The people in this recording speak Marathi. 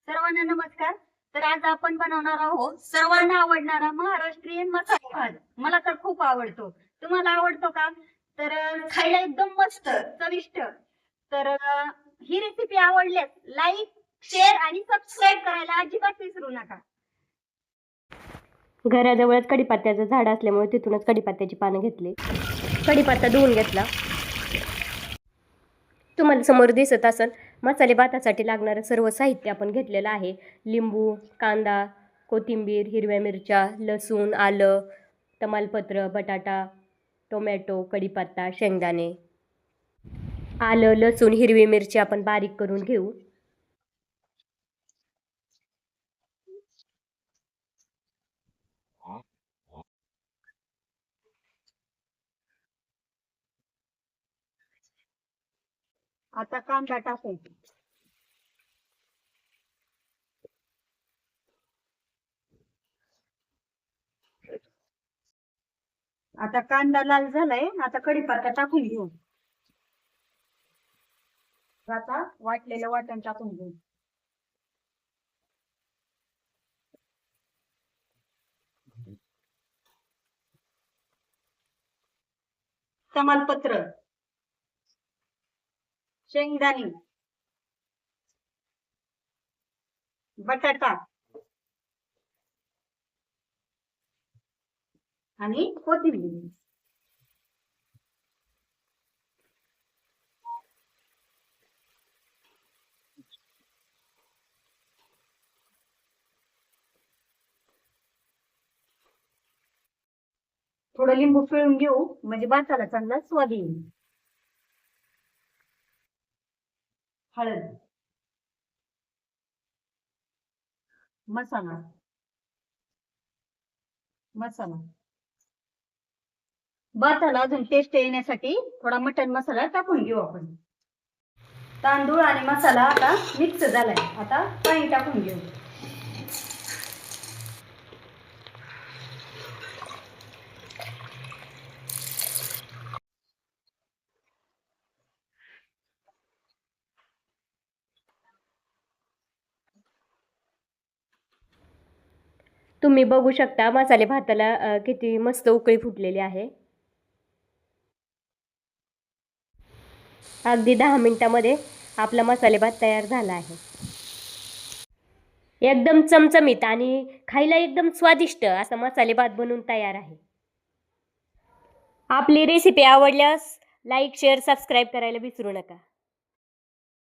सर्वांना नमस्कार. तर आज आपण बनवणार आहोत सर्वांना आवडणारा महाराष्ट्रीयन मसाला भात. मला तर खूप आवडतो. तुम्हाला आवडतो का? तर खायला एकदम मस्त चविष्ट. तर ही रेसिपी आवडल्यास लाईक, शेअर आणि सबस्क्राईब करायला अजिबात विसरू नका. घराजवळच कडीपत्त्याचं झाड असल्यामुळे तिथूनच कडीपत्त्याची पानं घेतली. कडीपत्ता धुवून घेतला. तुम्हाला समोर दिसत असेल मसाले भातासाठी लागणारं सर्व साहित्य आपण घेतलेलं आहे. लिंबू, कांदा, कोथिंबीर, हिरव्या मिरच्या, लसूण, आलं, तमालपत्र, बटाटा, टोमॅटो, कडीपत्ता, शेंगदाणे. आलं, लसूण, हिरवी मिरची आपण बारीक करून घेऊ. आता कांदा टाकायचा. आता कांदा लाल झालाय. आता कढीपत्ता टाकून घेऊ. आता वाटलेलं वाटण टाकून घेऊ. तमालपत्र, शेंगदाणे, बटाटा आणि कोथिंबीर. थोडं लिंबू पिळून घेऊ म्हणजे भाताला चांगला स्वाद येईल. हळद, मसाला मसाला भाताला अजून टेस्ट येण्यासाठी थोडा मटन मसाला टाकून घेऊ आपण. तांदूळ आणि मसाला आता मिक्स झालाय. आता पाणी टाकून घेऊ. तुम्ही बघू शकता मसाले भाताला किती मस्त उकळी फुटलेली आहे. अगदी 10 मिनिटामध्ये आपला मसाले भात तयार झाला आहे. एकदम चमचमीत आणि खायला एकदम स्वादिष्ट असा मसाले भात बनवून तयार आहे. आपली रेसिपी आवडल्यास लाईक, शेअर, सबस्क्राईब करायला विसरू नका.